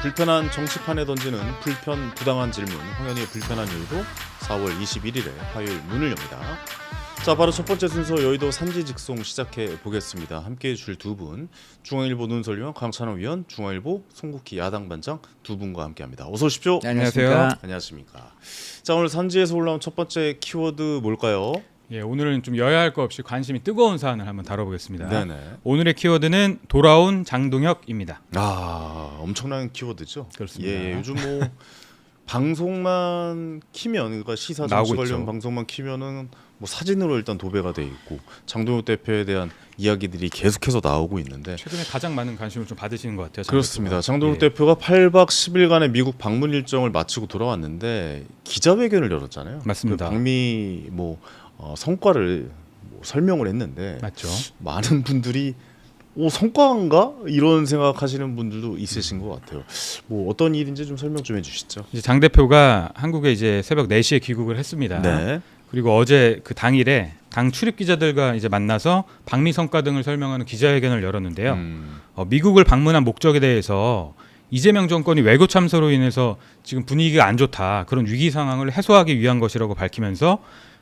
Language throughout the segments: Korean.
불편한 정치판에 던지는 불편 부당한 질문 황현희의 불편한 일도 4월 21일에 화요일 문을 엽니다. 자, 바로 첫 번째 순서 여의도 산지 직송 시작해 보겠습니다. 함께해 줄 두 분, 중앙일보 논설위원 강찬호 위원, 중앙일보 송국희 야당반장 두 분과 함께합니다. 어서 오십시오. 네, 안녕하세요. 안녕하십니까. 자, 오늘 산지에서 올라온 첫 번째 키워드 뭘까요? 예, 오늘은 좀 여야 할 것 없이 관심이 뜨거운 사안을 한번 다뤄보겠습니다. 네네. 오늘의 키워드는 돌아온 장동혁입니다. 아, 엄청난 키워드죠. 그렇습니다. 예, 요즘 뭐 방송만 키면, 그러니까 시사 정치 나오고 관련 있죠. 방송만 키면은 뭐 사진으로 일단 도배가 돼 있고 장동혁 대표에 대한 이야기들이 계속해서 나오고 있는데 최근에 가장 많은 관심을 좀 받으시는 것 같아요. 그렇습니다. 장동혁 예. 대표가 8박 10일간의 미국 방문 일정을 마치고 돌아왔는데 기자회견을 열었잖아요. 맞습니다. 그 방미 성과를 설명을 했는데 맞죠. 많은 분들이 성과인가? 이런 생각하시는 분들도 있으신 것 같아요. 뭐 어떤 일인지 좀 설명 좀 해주시죠. 이제 장 대표가 한국에 이제 새벽 4시에 귀국을 했습니다. 네. 그리고 어제 그 당일에 당 출입 기자들과 이제 만나서 방미 성과 등을 설명하는 기자회견을 열었는데요. 미국을 방문한 목적에 대해서 이재명 정권이 외교 참사로 인해서 지금 분위기가 안 좋다, 그런 위기 상황을 해소하기 위한 것이라고 밝히면서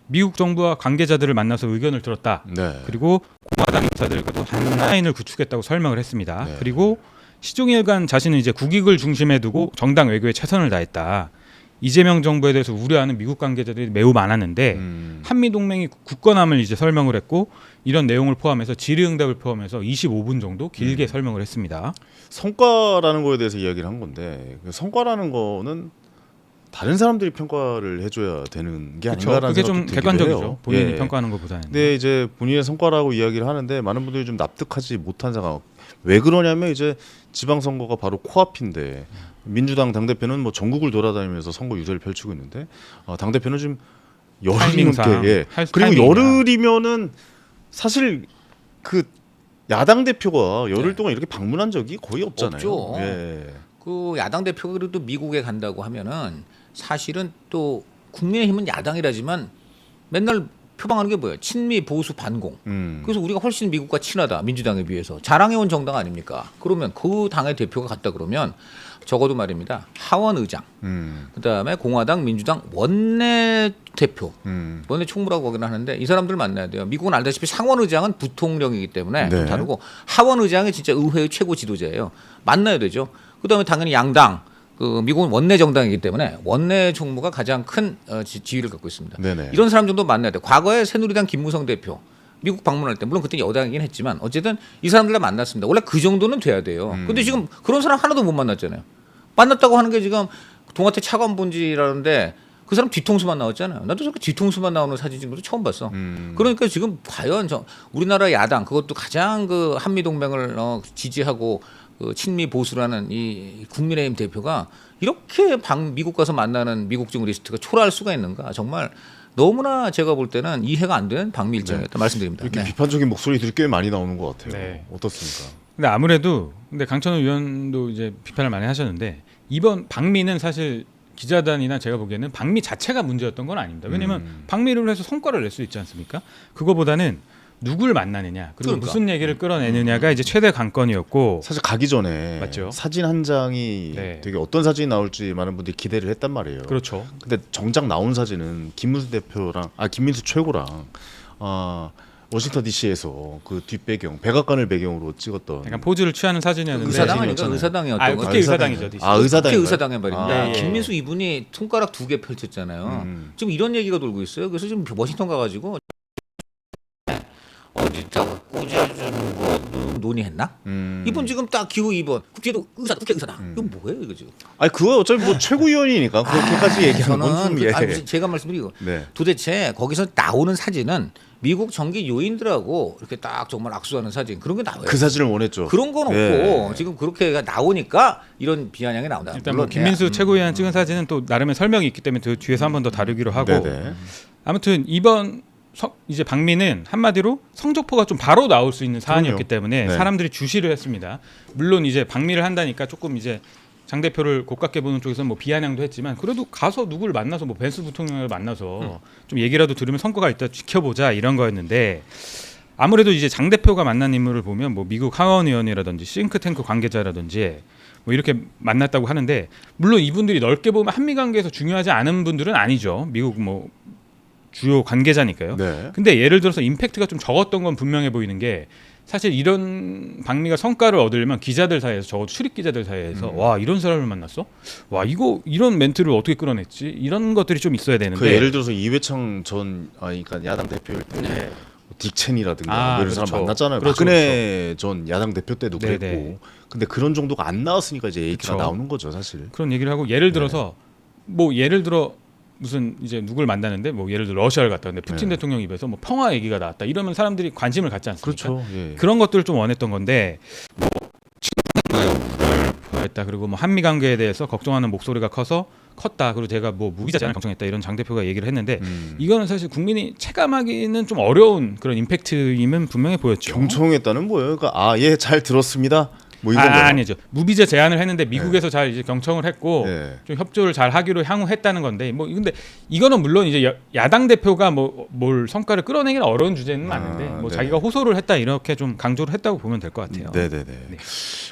미국 정부와 관계자들을 만나서 의견을 들었다. 네. 그리고 공화당 인사들과도 한 라인을 구축했다고 설명을 했습니다. 네. 그리고 시종일관 자신은 이제 국익을 중심에 두고 정당 외교에 최선을 다했다. 이재명 정부에 대해서 우려하는 미국 관계자들이 매우 많았는데 한미 동맹이 굳건함을 이제 설명을 했고, 이런 내용을 포함해서 질의응답을 포함해서 25분 정도 길게 설명을 했습니다. 성과라는 거에 대해서 이야기를 한 건데 그 성과라는 거는 다른 사람들이 평가를 해줘야 되는 게 그렇죠. 아닌가라는 그게 생각도 좀 들기도 객관적이죠. 해요. 본인이 예. 평가하는 것보다는. 근데 이제 본인의 성과라고 이야기를 하는데 많은 분들이 좀 납득하지 못한 상황. 왜 그러냐면 이제 지방선거가 바로 코앞인데 민주당 당대표는 뭐 전국을 돌아다니면서 선거 유세를 펼치고 있는데 당대표는 지금 열흘이 타이밍상 넘게 할 그리고 타이밍이야. 열흘이면은 사실 그 야당 대표가 열흘 네. 동안 이렇게 방문한 적이 거의 없잖아요. 없죠. 예. 그 야당 대표가 그래도 미국에 간다고 하면은 사실은 또 국민의힘은 야당이라지만 맨날 표방하는 게 뭐예요? 친미 보수 반공. 그래서 우리가 훨씬 미국과 친하다, 민주당에 비해서 자랑해온 정당 아닙니까? 그러면 그 당의 대표가 갔다 그러면 적어도 말입니다. 하원 의장, 그다음에 공화당, 민주당 원내 대표, 원내 총무라고 하긴 하는데 이 사람들 만나야 돼요. 미국은 알다시피 상원 의장은 부통령이기 때문에 좀 네. 다르고 하원 의장이 진짜 의회의 최고 지도자예요. 만나야 되죠. 그다음에 당연히 양당. 그 미국은 원내 정당이기 때문에 원내 총무가 가장 큰 지위를 갖고 있습니다. 네네. 이런 사람 정도 만나야 돼. 과거에 새누리당 김무성 대표 미국 방문할 때 물론 그때 여당이긴 했지만 어쨌든 이 사람들과 만났습니다. 원래 그 정도는 돼야 돼요. 근데 지금 그런 사람 하나도 못 만났잖아요. 만났다고 하는 게 지금 동아태 차관 본지라는데 그 사람 뒤통수만 나왔잖아요. 나도 저렇게 뒤통수만 나오는 사진 찍은 것도 처음 봤어. 그러니까 지금 과연 우리나라 야당, 그것도 가장 그 한미 동맹을 지지하고 그 친미 보수라는 이 국민의힘 대표가 이렇게 미국 가서 만나는 미국증 리스트가 초라할 수가 있는가? 정말 너무나 제가 볼 때는 이해가 안 되는 방미 일정이었다 말씀드립니다. 이렇게 네. 비판적인 목소리들이 꽤 많이 나오는 것 같아요. 네. 어떻습니까? 근데 아무래도 강찬호 의원도 이제 비판을 많이 하셨는데 이번 방미는 사실 기자단이나 제가 보기에는 방미 자체가 문제였던 건 아닙니다. 왜냐하면 방미를 해서 성과를 낼 수 있지 않습니까? 그거보다는 누굴 만나느냐, 그리고 그러니까. 무슨 얘기를 끌어내느냐가 이제 최대 관건이었고, 사실 가기 전에 맞죠. 사진 한 장이 네. 되게 어떤 사진이 나올지 많은 분들이 기대를 했단 말이에요. 그렇죠. 근데 정작 나온 사진은 김민수 최고랑 워싱턴 DC에서 그 뒷배경 백악관을 배경으로 찍었던 약간 포즈를 취하는 사진이었는데 의사당 아닌가? 사진이었잖아요. 의사당이었던 거. 그때 의사당이죠. DC. 의사당. 국회 의사당의 말입니다. 예, 예. 김민수 이분이 손가락 2개 펼쳤잖아요. 지금 이런 얘기가 돌고 있어요. 그래서 지금 워싱턴 가가지고 어디다가 꽂아주는 거 논의했나? 이분 지금 딱 기호 2번 국회도 국회 의사당. 이거 뭐예요 이거 지금? 아니 그거 어차피 뭐 최고위원이니까 그렇게까지 얘기하는 저는 건좀 예. 아니, 제가 말씀드리고 네. 도대체 거기서 나오는 사진은 미국 정기 요인들하고 이렇게 딱 정말 악수하는 사진 그런 게 나와요. 그 사진을 원했죠. 그런 건 없고 예. 지금 그렇게 나오니까 이런 비아냥이 나온다. 일단 물론 뭐 김민수 최고위원 찍은 사진은 또 나름의 설명이 있기 때문에 그 뒤에서 한 번 더 다루기로 하고, 네네. 아무튼 이번 이제 방미는 한마디로 성적표가 좀 바로 나올 수 있는 사안이었기 그럼요. 때문에 네. 사람들이 주시를 했습니다. 물론 이제 방미를 한다니까 조금 이제 장 대표를 고깝게 보는 쪽에서는 뭐 비아냥도 했지만 그래도 가서 누구를 만나서 뭐 벤스 부통령을 만나서 좀 얘기라도 들으면 성과가 있다 지켜보자 이런 거였는데, 아무래도 이제 장 대표가 만난 인물을 보면 뭐 미국 하원 의원이라든지 싱크탱크 관계자라든지 뭐 이렇게 만났다고 하는데 물론 이분들이 넓게 보면 한미 관계에서 중요하지 않은 분들은 아니죠. 미국 뭐 주요 관계자니까요. 네. 근데 예를 들어서 임팩트가 좀 적었던 건 분명해 보이는 게 사실 이런 방미가 성과를 얻으려면 기자들 사이에서 적어도 출입 기자들 사이에서 와 이런 사람을 만났어? 와 이거 이런 멘트를 어떻게 끌어냈지? 이런 것들이 좀 있어야 되는데 그 예를 들어서 이회창 전 그러니까 야당 대표일 때 네. 딕첸이라든가 아, 뭐 이런 사람 그렇죠. 만났잖아요. 그렇죠, 박근혜 전 야당 대표 때도 네네. 그랬고. 근데 그런 정도가 안 나왔으니까 이제 얘기가 그렇죠. 나오는 거죠, 사실. 그런 얘기를 하고 예를 들어서 뭐 예를 들어 무슨 이제 누굴 만나는데 뭐 예를 들어 러시아를 갔다 왔는데 푸틴 네. 대통령 입에서 뭐 평화 얘기가 나왔다 이러면 사람들이 관심을 갖지 않습니까? 그렇죠. 예. 그런 것들을 좀 원했던 건데 뭐 했다 그리고 뭐 한미 관계에 대해서 걱정하는 목소리가 컸다 그리고 제가 뭐 무기자 제안을 걱정했다 이런 장 대표가 얘기를 했는데 이거는 사실 국민이 체감하기는 좀 어려운 그런 임팩트임은 분명히 보였죠. 경청했다는 뭐예요? 그러니까 얘 잘 들었습니다. 뭐 이건 거예요? 아니죠. 무비자 제안을 했는데 미국에서 잘 이제 경청을 했고 네. 좀 협조를 잘 하기로 향후 했다는 건데 뭐 근데 이거는 물론 이제 야당 대표가 뭐 뭘 성과를 끌어내기는 어려운 주제는 맞는데 뭐 네. 자기가 호소를 했다 이렇게 좀 강조를 했다고 보면 될 것 같아요. 네네네. 네.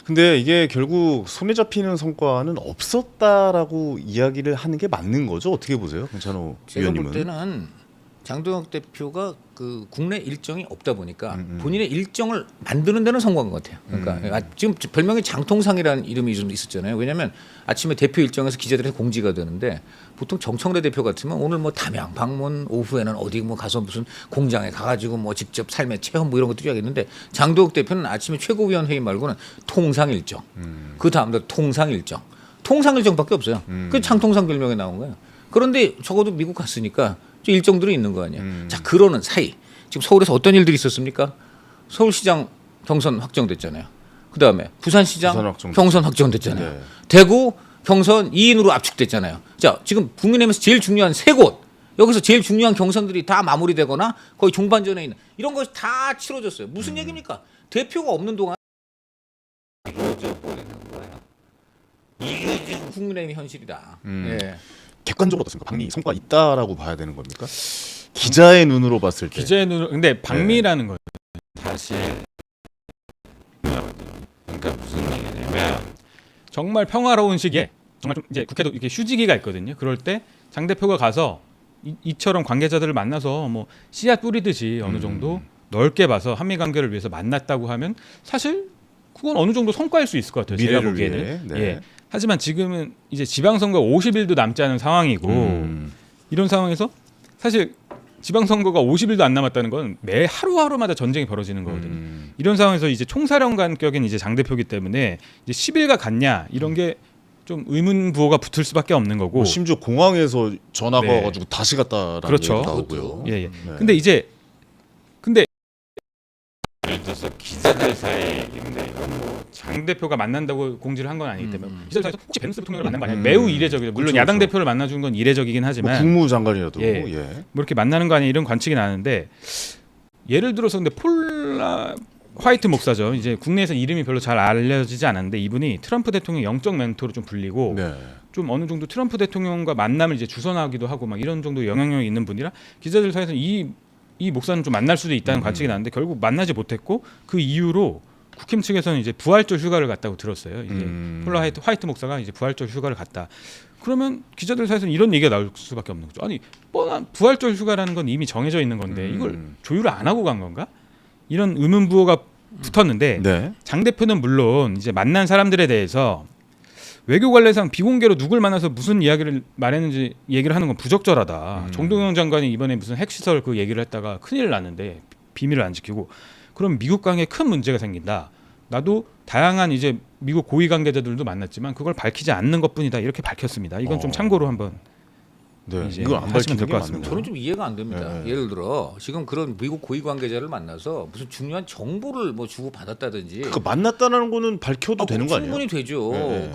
근데 이게 결국 손에 잡히는 성과는 없었다라고 이야기를 하는 게 맞는 거죠? 어떻게 보세요, 강찬호 제가 볼 위원님은? 때는 장동혁 대표가 그 국내 일정이 없다 보니까 본인의 일정을 만드는 데는 성공한 것 같아요. 그러니까 지금 별명이 장통상이라는 이름이 좀 있었잖아요. 왜냐하면 아침에 대표 일정에서 기자들한테 공지가 되는데 보통 정청래 대표 같으면 오늘 뭐 담양 방문 오후에는 어디 뭐 가서 무슨 공장에 가가지고 뭐 직접 삶의 체험 뭐 이런 것도 해야겠는데 장동혁 대표는 아침에 최고위원 회의 말고는 통상 일정, 그 다음날 통상 일정, 통상 일정밖에 없어요. 그 장통상 별명에 나온 거예요. 그런데 적어도 미국 갔으니까 일정들이 있는 거 아니에요. 자, 그러는 사이 지금 서울에서 어떤 일들이 있었습니까? 서울시장 경선 확정됐잖아요. 그 다음에 부산시장 경선 확정됐잖아요. 네. 대구 경선 2인으로 압축됐잖아요. 자, 지금 국민의힘에서 제일 중요한 세 곳, 여기서 제일 중요한 경선들이 다 마무리되거나 거의 종반전에 있는 이런 것이 다 치러졌어요. 무슨 얘기입니까? 대표가 없는 동안 이루어져 버리는 거예요. 이게 지금 국민의힘 현실이다. 예. 객관적으로 어떻습니까? 방미 성과 있다라고 봐야 되는 겁니까? 기자의 눈으로 봤을 때. 기자의 눈으로 근데 방미라는 건 사실 그러니까 무슨 얘기냐면 정말 평화로운 시기에 정말 좀 이제 국회도 이렇게 휴지기가 있거든요. 그럴 때 장 대표가 가서 이처럼 관계자들을 만나서 뭐 씨앗 뿌리듯이 어느 정도 넓게 봐서 한미 관계를 위해서 만났다고 하면 사실 그건 어느 정도 성과일 수 있을 것 같아요. 제가 미래를 보기에는. 위해, 네. 예. 하지만 지금은 이제 지방선거 50일도 남지 않은 상황이고 이런 상황에서 사실 지방선거가 50일도 안 남았다는 건 매 하루하루마다 전쟁이 벌어지는 거거든요. 이런 상황에서 이제 총사령관격인 이제 장 대표기 때문에 이제 10일가 갔냐 이런 게 좀 의문부호가 붙을 수밖에 없는 거고. 뭐 심지어 공항에서 전화가 네. 와가지고 다시 갔다라는 그렇죠. 얘기도 나오고요. 예, 예. 네. 근데 이제 예를 들어서 기자들 사이에 장 대표가 만난다고 공지를 한 건 아니기 때문에 기자들 사이에서 혹시 벤스 대통령을 만난 거 아니에요? 매우 이례적이죠. 물론 그렇죠, 야당 그렇죠. 대표를 만나준 건 이례적이긴 뭐 하지만 국무장관이라도 예. 예. 뭐 이렇게 만나는 거 아니야 이런 관측이 나는데 예를 들어서 근데 화이트 목사죠. 이제 국내에서 이름이 별로 잘 알려지지 않았는데 이분이 트럼프 대통령 영적 멘토로 좀 불리고 네. 좀 어느 정도 트럼프 대통령과 만남을 이제 주선하기도 하고 막 이런 정도 영향력이 있는 분이라 기자들 사이에서 이 목사는 좀 만날 수도 있다는 관측이 나는데 결국 만나지 못했고 그 이후로 국힘 측에서는 이제 부활절 휴가를 갔다고 들었어요. 이제 화이트 목사가 이제 부활절 휴가를 갔다. 그러면 기자들 사이에서는 이런 얘기가 나올 수밖에 없는 거죠. 아니 뻔한 부활절 휴가라는 건 이미 정해져 있는 건데 이걸 조율을 안 하고 간 건가? 이런 의문부호가 붙었는데 네. 장 대표는 물론 이제 만난 사람들에 대해서 외교 관례상 비공개로 누굴 만나서 무슨 이야기를 말했는지 얘기를 하는 건 부적절하다. 정동영 장관이 이번에 무슨 핵시설 그 얘기를 했다가 큰일 났는데 비밀을 안 지키고 그럼 미국 관계에 큰 문제가 생긴다. 나도 다양한 이제 미국 고위 관계자들도 만났지만 그걸 밝히지 않는 것뿐이다. 이렇게 밝혔습니다. 이건 좀 참고로 한번 네. 이제 이건 안 하시면 밝히는 될것 게 같습니다. 맞는 저는 좀 이해가 안 됩니다. 네. 예를 들어 지금 그런 미국 고위 관계자를 만나서 무슨 중요한 정보를 뭐 주고 받았다든지 그 만났다는 거는 밝혀도 되는 거 아니에요? 충분히 되죠. 네.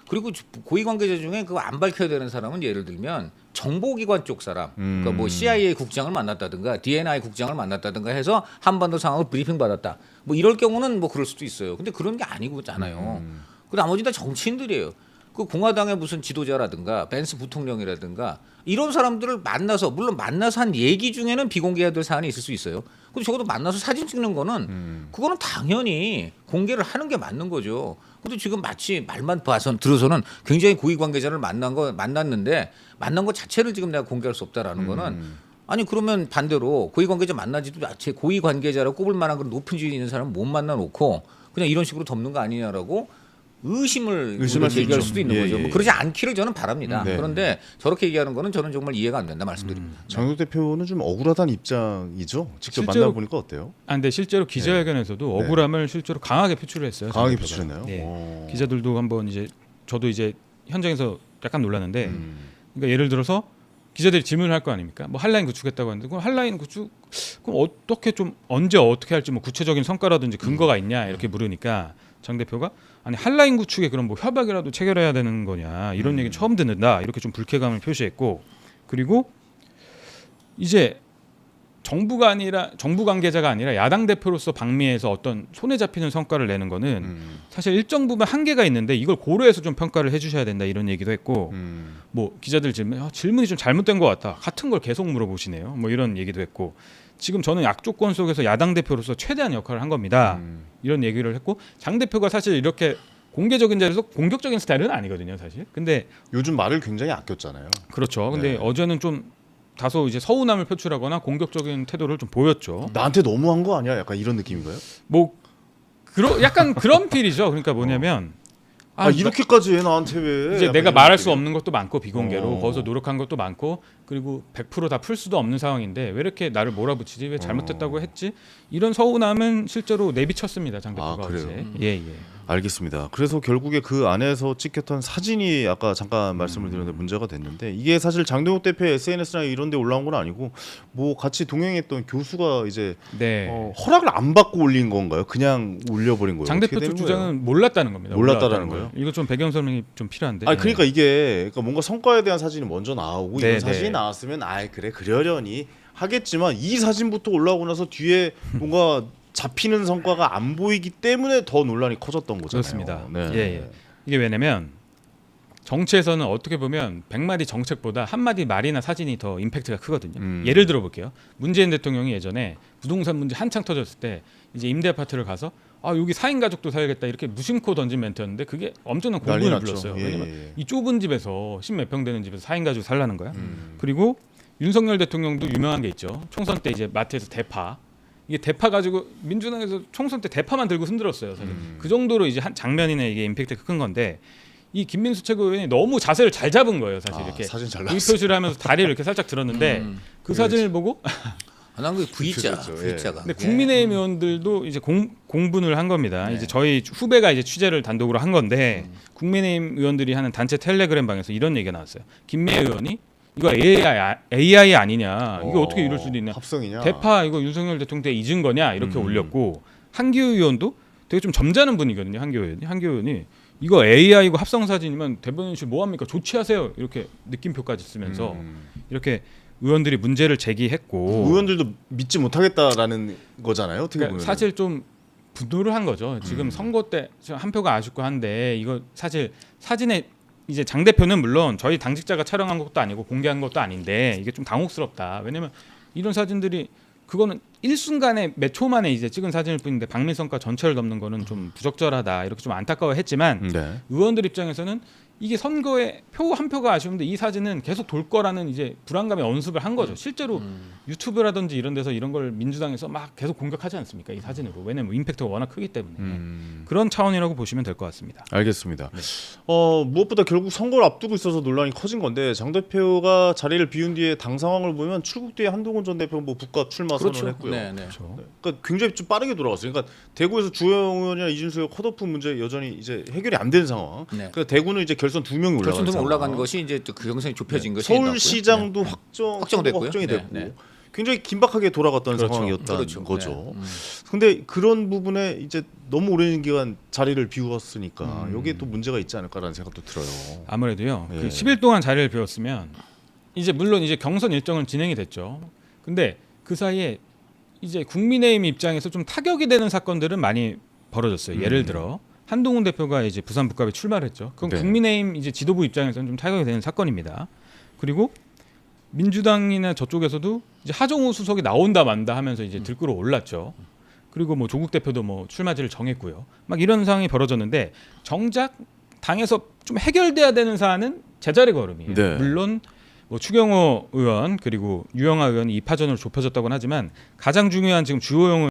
그리고 고위 관계자 중에 그거 안 밝혀야 되는 사람은 예를 들면 정보기관 쪽 사람, 그러니까 뭐 CIA 국장을 만났다든가 DNI 국장을 만났다든가 해서 한반도 상황을 브리핑 받았다. 뭐 이럴 경우는 뭐 그럴 수도 있어요. 근데 그런 게 아니잖아요. 그 나머지 다 정치인들이에요. 그 공화당의 무슨 지도자라든가 벤스 부통령이라든가 이런 사람들을 만나서 물론 만나서 한 얘기 중에는 비공개해야 될 사안이 있을 수 있어요. 근데 적어도 만나서 사진 찍는 거는 그거는 당연히 공개를 하는 게 맞는 거죠. 근데 지금 마치 말만 봐서 들어서는 굉장히 고위 관계자를 만났는데 만난 것 자체를 지금 내가 공개할 수 없다라는 거는 아니 그러면 반대로 고위 관계자 만나지도 제 고위 관계자라고 꼽을 만한 그런 높은 지위 있는 사람은 못 만나 놓고 그냥 이런 식으로 덮는 거 아니냐라고 의심을 제기할 수도 있는 거죠. 뭐 그러지 않기를 저는 바랍니다. 네. 그런데 저렇게 얘기하는 거는 저는 정말 이해가 안 된다 말씀드립니다. 장혁 대표는 좀 억울하다는 입장이죠. 직접 실제로- 만나보니까 어때요? 근데 실제로 기자회견에서도 네. 억울함을 실제로 강하게 표출을 했어요. 강하게 장 대표가. 표출했나요? 네. 오. 기자들도 한번 이제 저도 이제 현장에서 약간 놀랐는데 그러니까 예를 들어서 기자들이 질문을 할 거 아닙니까? 뭐 한라인 구축했다고 하는데 그럼 한라인 구축 그럼 어떻게 좀 언제 어떻게 할지 뭐 구체적인 성과라든지 근거가 있냐 이렇게 물으니까 장 대표가 아니 한라인 구축에 그럼 뭐 협약이라도 체결해야 되는 거냐 이런 얘기 처음 듣는다 이렇게 좀 불쾌감을 표시했고 그리고 이제 정부 관계자가 아니라 야당 대표로서 방미에서 어떤 손에 잡히는 성과를 내는 거는 사실 일정 부분 한계가 있는데 이걸 고려해서 좀 평가를 해주셔야 된다 이런 얘기도 했고 뭐 기자들 질문이 좀 잘못된 것 같다 같은 걸 계속 물어보시네요 뭐 이런 얘기도 했고 지금 저는 약조건 속에서 야당 대표로서 최대한 역할을 한 겁니다 이런 얘기를 했고 장 대표가 사실 이렇게 공개적인 자리에서 공격적인 스타일은 아니거든요 사실 근데 요즘 말을 굉장히 아꼈잖아요. 그렇죠 근데 네. 어제는 좀 다소 이제 서운함을 표출하거나 공격적인 태도를 좀 보였죠. 나한테 너무한 거 아니야? 약간 이런 느낌인가요? 뭐 약간 그런 필이죠. 그러니까 뭐냐면 이렇게까지 해 나한테 왜? 이제 약간 내가 이런 말할 수 느낌이에요. 없는 것도 많고 비공개로 거기서 노력한 것도 많고 그리고 100% 다 풀 수도 없는 상황인데 왜 이렇게 나를 몰아붙이지? 왜 잘못했다고 했지? 이런 서운함은 실제로 내비쳤습니다. 장 대표가 그래요? 어제. 예. 알겠습니다. 그래서 결국에 그 안에서 찍혔던 사진이 아까 잠깐 말씀을 드렸는데 문제가 됐는데 이게 사실 장동욱 대표의 SNS나 이런 데 올라온 건 아니고 뭐 같이 동행했던 교수가 이제 네. 허락을 안 받고 올린 건가요? 그냥 올려버린 거예요? 장 대표 어떻게 쪽 되는 거예요? 주장은 몰랐다는 겁니다. 몰랐다라는 몰랐다는 거예요? 이거 좀 배경 설명이 좀 필요한데. 아니 그러니까 그러니까 뭔가 성과에 대한 사진이 먼저 나오고 네, 이런 사진이 네. 나왔으면 그래 그러려니 하겠지만 이 사진부터 올라오고 나서 뒤에 뭔가 잡히는 성과가 안 보이기 때문에 더 논란이 커졌던 거잖아요. 그렇습니다. 네. 예. 이게 왜냐면 정치에서는 어떻게 보면 100마디 정책보다 한 마디 말이나 사진이 더 임팩트가 크거든요. 예를 들어 볼게요. 문재인 대통령이 예전에 부동산 문제 한창 터졌을 때 이제 임대 아파트를 가서 여기 4인 가족도 살겠다 이렇게 무심코 던진 멘트였는데 그게 엄청난 난리 공분을 났죠. 불렀어요. 예, 왜냐면 예. 이 좁은 집에서 10몇 평 되는 집에서 4인 가족 살라는 거야. 그리고 윤석열 대통령도 유명한 게 있죠. 총선 때 이제 마트에서 대파 이게 대파 가지고 민주당에서 총선 때 대파만 들고 흔들었어요. 사실 그 정도로 이제 한 장면이나 이게 임팩트가 큰 건데 이 김민수 최고위원이 너무 자세를 잘 잡은 거예요. 사실 이렇게 사진 잘 V 나왔어. 표시를 하면서 다리를 이렇게 살짝 들었는데 그 사진을 보고 난그 V자, 그렇죠. V자가. 근데 국민의힘 의원들도 이제 공분을 한 겁니다. 네. 이제 저희 후배가 이제 취재를 단독으로 한 건데 국민의힘 의원들이 하는 단체 텔레그램 방에서 이런 얘기가 나왔어요. 김미애 의원이 이거 AI 아니냐? 이거 어떻게 이럴 수도 있냐? 합성이냐? 대파 이거 윤석열 대통령 때 잊은 거냐? 이렇게 올렸고 한기호 의원도 되게 좀 점잖은 분이거든요. 한기호 의원이 이거 AI고 합성 사진이면 대변인실 뭐 합니까? 조치하세요. 이렇게 느낌표까지 쓰면서 이렇게 의원들이 문제를 제기했고 의원들도 믿지 못하겠다라는 거잖아요. 어떻게 그러니까 보면 사실 좀 분노를 한 거죠. 지금 선거 때 한 표가 아쉽고 한데 이거 사실 사진에 이제 장 대표는 물론 저희 당직자가 촬영한 것도 아니고 공개한 것도 아닌데 이게 좀 당혹스럽다. 왜냐면 이런 사진들이 그거는 일순간에 몇 초 만에 이제 찍은 사진일 뿐인데 박민성과 전체를 넘는 거는 좀 부적절하다. 이렇게 좀 안타까워했지만 네. 의원들 입장에서는 이게 선거에 표 한 표가 아쉬운데 이 사진은 계속 돌 거라는 이제 불안감에 언습을 한 거죠. 실제로 유튜브라든지 이런 데서 이런 걸 민주당에서 막 계속 공격하지 않습니까? 이 사진으로. 왜냐면 임팩트가 워낙 크기 때문에. 그런 차원이라고 보시면 될 것 같습니다. 알겠습니다. 무엇보다 결국 선거를 앞두고 있어서 논란이 커진 건데 장 대표가 자리를 비운 뒤에 당 상황을 보면 출국 뒤에 한동훈 전 대표 뭐 북각 출마 선언했고요. 네, 네. 그러니까 굉장히 좀 빠르게 돌아갔어요. 그러니까 대구에서 주호영 의원이나 이준석의 컷오프 문제 여전히 이제 해결이 안 된 상황. 네. 그러니까 대구는 이제 결선 2명이 올라간 결선 상황. 올라간 것이 이제 그 경선이 좁혀진 것이 서울시장도 확정됐고요. 확정이 네, 됐고 네. 굉장히 긴박하게 돌아갔던 그렇죠. 상황이었다는 그렇죠. 거죠. 네. 근데 그런 부분에 이제 너무 오랜 기간 자리를 비웠으니까 여기에 또 문제가 있지 않을까라는 생각도 들어요. 아무래도요. 예. 그 10일 동안 자리를 비웠으면 이제 물론 이제 경선 일정은 진행이 됐죠. 근데 그 사이에 이제 국민의힘 입장에서 좀 타격이 되는 사건들은 많이 벌어졌어요. 예를 들어 한동훈 대표가 이제 부산 북갑에 출마를 했죠. 그건 네. 국민의힘 이제 지도부 입장에서는 좀 타격이 되는 사건입니다. 그리고 민주당이나 저쪽에서도 이제 하정우 수석이 나온다 만다 하면서 이제 들끓어 올랐죠. 그리고 뭐 조국 대표도 뭐 출마지를 정했고요. 막 이런 상황이 벌어졌는데 정작 당에서 좀 해결돼야 되는 사안은 제자리 걸음이에요. 네. 물론 뭐 추경호 의원 그리고 유영아 의원이 2파전으로 좁혀졌다고는 하지만 가장 중요한 지금 주호영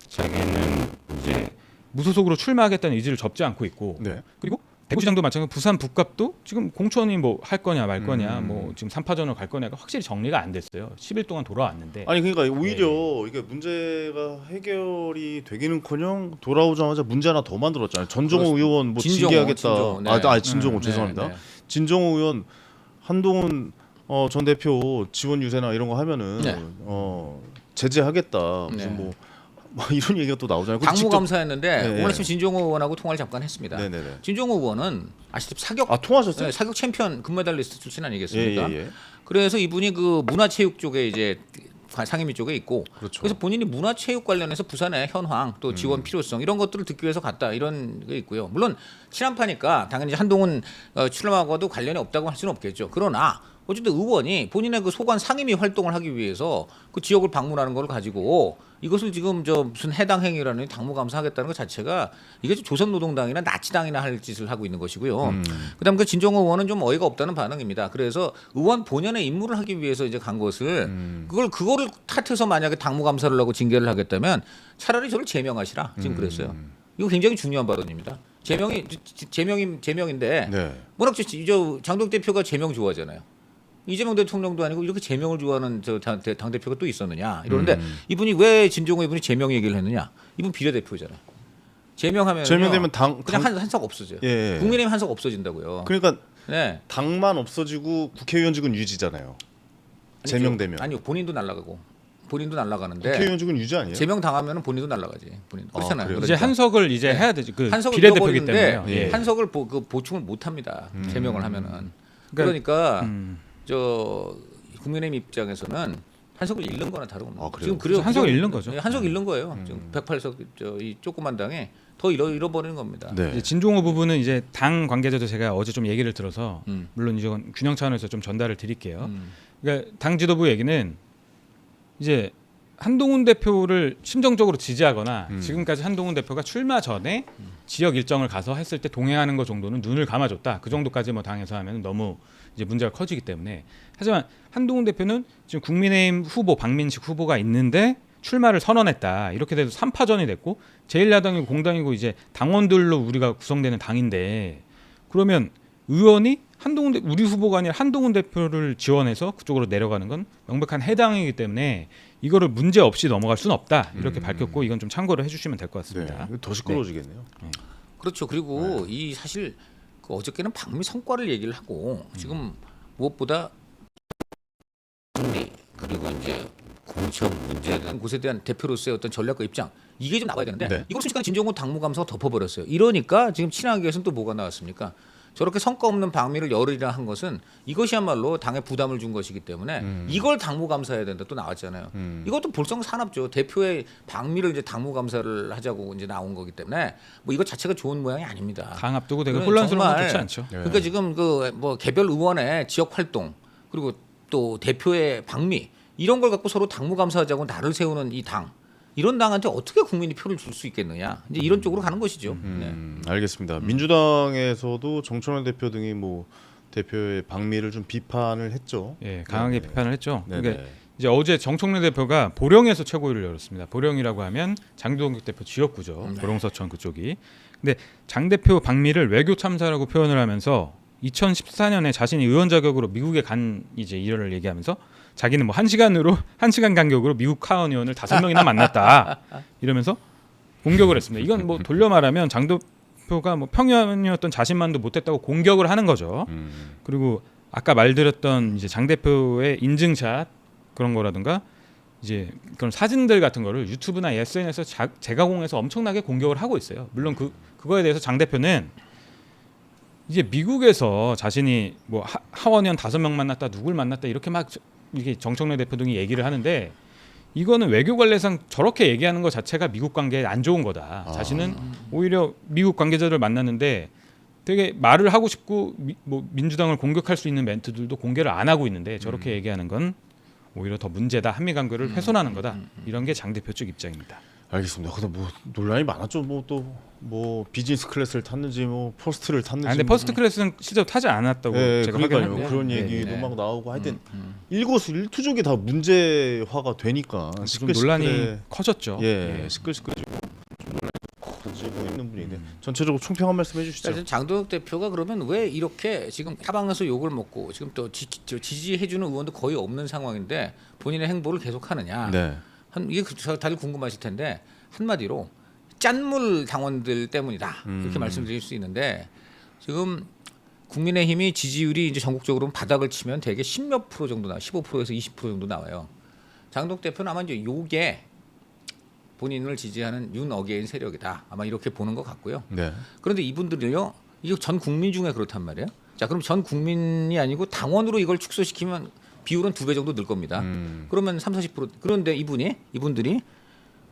자기는 이제 무소속으로 출마하겠다는 의지를 접지 않고 있고 네. 그리고 대구시장도 마찬가지로 부산 북갑도 지금 공천이 뭐 할 거냐 말 거냐 뭐 지금 3파전으로 갈 거냐가 확실히 정리가 안 됐어요. 10일 동안 돌아왔는데 아니 그러니까 오히려 이게 문제가 해결이 되기는커녕 돌아오자마자 문제 하나 더 만들었잖아요. 전종호 그렇습니다. 의원 뭐 진종호, 징계하겠다. 진종호, 네. 진종호 네, 죄송합니다. 네. 진종호 의원 한동훈 전 대표 지원 유세나 이런 거 하면은 네. 제재하겠다. 무슨 네. 뭐 이런 얘기가 또 나오잖아요. 그것도 직접- 당무감사였는데 네, 오늘 네. 아침 진종호 의원하고 통화를 잠깐 했습니다. 네네네. 진종호 의원은 아시다시피 사격 통화하셨어요? 네, 사격 챔피언 금메달리스트 출신 아니겠습니까? 예. 그래서 이분이 그 문화체육 쪽에 이제 상임위 쪽에 있고 그렇죠. 그래서 본인이 문화체육 관련해서 부산의 현황 또 지원 필요성 이런 것들을 듣기 위해서 갔다 이런 게 있고요. 물론 친한파니까 당연히 한동훈 출마하고도 관련이 없다고 할 수는 없겠죠. 그러나 어쨌든 의원이 본인의 그 소관 상임위 활동을 하기 위해서 그 지역을 방문하는 걸 가지고 이것을 지금 저 무슨 해당 행위라는 당무감사하겠다는 것 자체가 이게 조선노동당이나 나치당이나 할 짓을 하고 있는 것이고요. 그다음 그 진종호 의원은 좀 어이가 없다는 반응입니다. 그래서 의원 본연의 임무를 하기 위해서 이제 간 것을 그거를 탓해서 만약에 당무감사를 하고 징계를 하겠다면 차라리 저를 제명하시라 지금 그랬어요. 이거 굉장히 중요한 발언입니다. 제명인데 네. 워낙 저 장동 대표가 제명 좋아하잖아요. 이재명 대통령도 아니고 이렇게 제명을 좋아하는 당 대표가 또 있었느냐 이러는데 이분이 왜 진종호 이분이 제명 얘기를 했느냐? 이분 비례대표잖아요. 제명하면 제명되면 그냥 한석 없어져요. 예. 국민의힘 한석 없어진다고요. 그러니까 네. 당만 없어지고 국회의원직은 유지잖아요. 제명되면. 아니요 본인도 날라가는데 국회의원직은 유지 아니에요? 제명 당하면은 본인도 날라가지. 본인 그렇잖아요. 그래요? 이제 한석을 이제 네. 해야 되지. 그 한석을 비례대표기 잃어버리는데 때문에요. 예. 한석을 보충을 못 합니다. 제명을 하면은. 그러니까, 그러니까 저 국민의힘 입장에서는 한석을 잃는 거나 다름없는 아, 그래요? 지금 그래요. 한석을 잃는 거죠. 네, 한석 잃는 거예요. 지금 108석 이 조그만 당에 더 잃어버리는 겁니다. 네. 이제 진종호 부분은 이제 당 관계자도 제가 어제 좀 얘기를 들어서 물론 이건 균형 차원에서 좀 전달을 드릴게요. 그러니까 당 지도부 얘기는 이제 한동훈 대표를 심정적으로 지지하거나 지금까지 한동훈 대표가 출마 전에 지역 일정을 가서 했을 때 동행하는 것 정도는 눈을 감아줬다. 그 정도까지 뭐 당에서 하면 너무 이제 문제가 커지기 때문에. 하지만 한동훈 대표는 지금 국민의힘 후보 박민식 후보가 있는데 출마를 선언했다. 이렇게 돼서 3파전이 됐고 제1야당이고 공당이고 이제 당원들로 우리가 구성되는 당인데 그러면 의원이 우리 후보가 아니라 한동훈 대표를 지원해서 그쪽으로 내려가는 건 명백한 해당이기 때문에 이거를 문제 없이 넘어갈 수는 없다. 이렇게 밝혔고 이건 좀 참고를 해주시면 될 것 같습니다. 네. 더 시끄러워지겠네요. 그렇죠. 그리고 이 사실 그 어저께는 방미 성과를 얘기를 하고 지금 무엇보다 그리고 이제 공천 문제는 곳에 대한 대표로서의 어떤 전략과 입장 이게 좀 나와야 되는데 네. 이걸 순식간에 진정호 당무감사가 덮어버렸어요. 이러니까 지금 친하게 위해서는 또 뭐가 나왔습니까? 저렇게 성과 없는 방미를 열흘이나 한 것은 이것이야말로 당에 부담을 준 것이기 때문에 이걸 당무감사해야 된다 또 나왔잖아요. 이것도 볼성사납죠. 대표의 방미를 이제 당무감사를 하자고 이제 나온 거기 때문에 뭐 이것 자체가 좋은 모양이 아닙니다. 당 앞두고 되게 그러면 혼란스러운 건 정말 좋지 않죠. 그러니까 지금 그 뭐 개별 의원의 지역 활동 그리고 또 대표의 방미 이런 걸 갖고 서로 당무감사하자고 나를 세우는 이 당 이런 당한테 어떻게 국민이 표를 줄 수 있겠느냐 이제 이런 쪽으로 가는 것이죠. 네. 알겠습니다. 민주당에서도 정청원 대표 등이 뭐 대표의 방미를 좀 비판을 했죠. 예, 강하게 네네. 비판을 했죠. 네네. 그러니까 이제 어제 정청래 대표가 보령에서 최고위를 열었습니다. 보령이라고 하면 장동혁 대표 지역구죠. 보령서천 그쪽이. 근데 장 대표 방미를 외교 참사라고 표현을 하면서 2014년에 자신이 의원 자격으로 미국에 간 이제 일화를 얘기하면서 자기는 뭐 1시간 간격으로 미국 하원 의원을 5명이나 만났다. 이러면서 공격을 했습니다. 이건 뭐 돌려 말하면 장 대표가 뭐 평연이었던 자신만도 못했다고 공격을 하는 거죠. 그리고 아까 말드렸던 이제 장 대표의 인증샷 그런 거라든가 이제 그런 사진들 같은 거를 유튜브나 SNS에서 재가공해서 엄청나게 공격을 하고 있어요. 물론 그거에 대해서 장 대표는 이제 미국에서 자신이 뭐 하원 의원 5명 만났다, 누굴 만났다 이렇게 막 이게 정청래 대표 등이 얘기를 하는데 이거는 외교 관례상 저렇게 얘기하는 것 자체가 미국 관계에 안 좋은 거다. 자신은 오히려 미국 관계자들 만났는데 되게 말을 하고 싶고 뭐 민주당을 공격할 수 있는 멘트들도 공개를 안 하고 있는데 저렇게 얘기하는 건 오히려 더 문제다. 한미 관계를 훼손하는 거다. 이런 게 장 대표 측 입장입니다. 알겠습니다. 근데 뭐 논란이 많았죠. 뭐 또 뭐 비즈니스 클래스를 탔는지 뭐 퍼스트를 탔는지. 근데 퍼스트 클래스는 실제로 타지 않았다고 제가 그러니까요. 확인했는데 그런 네, 얘기도 네. 막 나오고 하여튼 일거수일투족이 다 문제화가 되니까 지금 논란이 커졌죠. 예, 시끌시끌해지고 좀 논란이 커지고 있는 분인데 전체적으로 총평 한 말씀 해주시죠. 사실 장동혁 대표가 그러면 왜 이렇게 지금 타방에서 욕을 먹고 지금 또 지지해주는 의원도 거의 없는 상황인데 본인의 행보를 계속하느냐? 네. 이게 다들 궁금하실 텐데 한마디로 짠물 당원들 때문이다 이렇게 말씀드릴 수 있는데 지금 국민의힘이 지지율이 이제 전국적으로 바닥을 치면 대개 10몇 프로 정도 나, 15%에서 20% 정도 나와요. 장동혁 대표는 아마 이제 요게 본인을 지지하는 윤 어게인 세력이다 아마 이렇게 보는 것 같고요. 네. 그런데 이분들은요, 이거 전 국민 중에 그렇단 말이에요. 자, 그럼 전 국민이 아니고 당원으로 이걸 축소시키면 비율은 2배 정도 늘 겁니다. 그러면 30-40%. 그런데 이분들이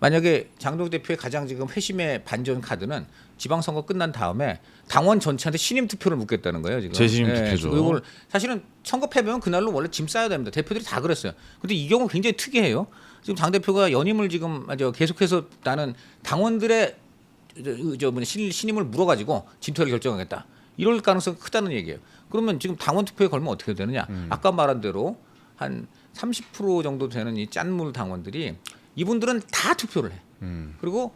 만약에 장동혁 대표의 가장 지금 회심의 반전 카드는 지방선거 끝난 다음에 당원 전체한테 신임 투표를 묻겠다는 거예요. 지금. 재신임 투표죠. 이걸 사실은 선거 패배면 그날로 원래 짐 싸야 됩니다. 대표들이 다 그랬어요. 근데 이 경우 굉장히 특이해요. 지금 장 대표가 연임을 지금 계속해서 나는 당원들의 신임을 물어가지고 진퇴를 결정하겠다. 이럴 가능성이 크다는 얘기예요. 그러면 지금 당원 투표에 걸면 어떻게 되느냐? 아까 말한 대로 한 30% 정도 되는 이 짠물 당원들이 이분들은 다 투표를 해. 그리고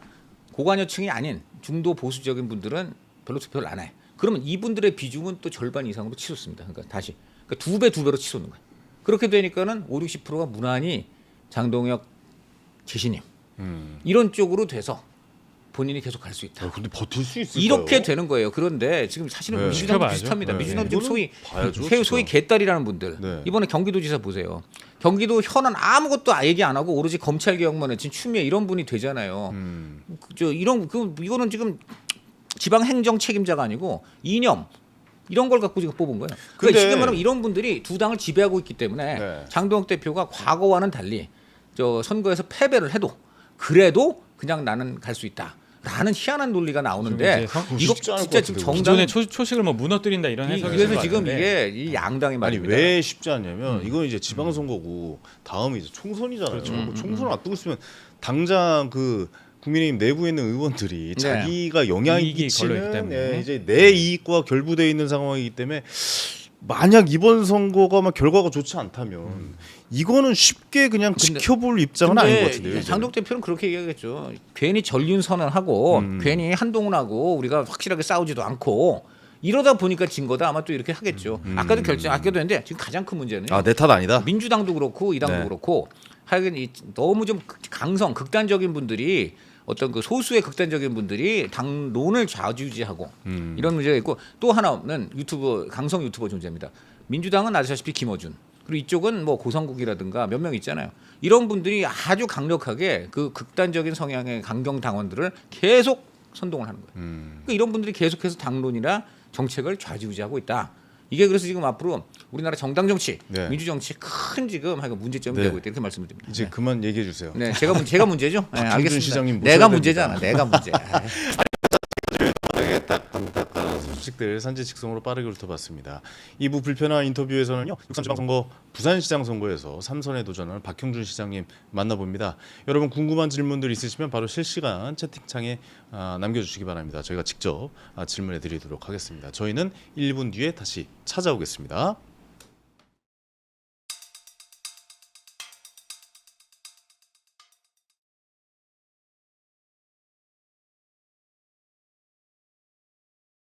고관여층이 아닌 중도 보수적인 분들은 별로 투표를 안 해. 그러면 이분들의 비중은 또 절반 이상으로 치솟습니다. 그러니까 다시 그러니까 2배로 치솟는 거예요. 그렇게 되니까는 50-60%가 무난히 장동혁 재신임 이런 쪽으로 돼서 본인이 계속 갈 수 있다. 근데 버틸 수 있을까요? 이렇게 되는 거예요. 그런데 지금 사실은 네. 민주당도 지켜봐야죠. 비슷합니다. 네. 민주당도 지금 이거는 봐야죠, 소위 진짜. 개딸이라는 분들 네. 이번에 경기도지사 보세요. 경기도 현안 아무것도 얘기 안 하고 오로지 검찰 개혁만 했지 추미애 이런 분이 되잖아요. 이거는 지금 지방 행정 책임자가 아니고 이념 이런 걸 갖고 지금 뽑은 거예요. 그러니까 근데- 지금 말하면 이런 분들이 두 당을 지배하고 있기 때문에 네. 장동혁 대표가 과거와는 달리 선거에서 패배를 해도 그래도 그냥 나는 갈 수 있다. 라는 희한한 논리가 나오는데 좀 이제 이거 쉽지 않을 진짜 것 지금 같은데요. 정당 기존의 초식을 뭐 무너뜨린다 이런 해석이 있는 그래서 것 지금 같은데. 이게 이 양당이 아니 말입니다. 왜 쉽지 않냐면 이건 이제 지방선거고 다음에 이제 총선이잖아요. 뭐 총선을 앞두고 있으면 당장 그 국민의힘 내부에 있는 의원들이 자기가 영향이 이익이 걸려있기 끼치는 때문에. 이제 내 이익과 결부되어 있는 상황이기 때문에 만약 이번 선거가 막 결과가 좋지 않다면 이거는 쉽게 그냥 지켜볼 입장은 아닌 것 같은데요. 이제는. 장동혁 대표는 그렇게 얘기하겠죠. 괜히 전륜선언하고 괜히 한동훈하고 우리가 확실하게 싸우지도 않고 이러다 보니까 진 거다 아마 또 이렇게 하겠죠. 아까도 했는데 지금 가장 큰 문제는 내 탓 아니다. 민주당도 그렇고 이 당도 네. 그렇고 하여간 너무 좀 극단적인 분들이 어떤 그 소수의 극단적인 분들이 당론을 좌지우지하고 이런 문제가 있고 또 하나는 강성 유튜버 존재입니다. 민주당은 아시다시피 김어준 그리고 이쪽은 뭐 고성국이라든가 몇 명 있잖아요. 이런 분들이 아주 강력하게 그 극단적인 성향의 강경 당원들을 계속 선동을 하는 거예요. 그러니까 이런 분들이 계속해서 당론이나 정책을 좌지우지하고 있다. 이게 그래서 지금 앞으로 우리나라 정당 정치, 네. 민주 정치 큰 지금 문제점이 네. 되고 있다 이렇게 말씀을 드립니다. 이제 그만 얘기해 주세요. 네, 제가 문제죠. 네, 박준준 알겠습니다. 시장님 내가 모셔야 문제잖아. 내가 문제. 소식들 산지직송으로 빠르게 훑어봤습니다. 2부 불편한 인터뷰에서는요. 6.3 지방선거 부산시장 선거에서 3선에 도전하는 박형준 시장님 만나봅니다. 여러분 궁금한 질문들 있으시면 바로 실시간 채팅창에 남겨주시기 바랍니다. 저희가 직접 질문해 드리도록 하겠습니다. 저희는 1분 뒤에 다시 찾아오겠습니다.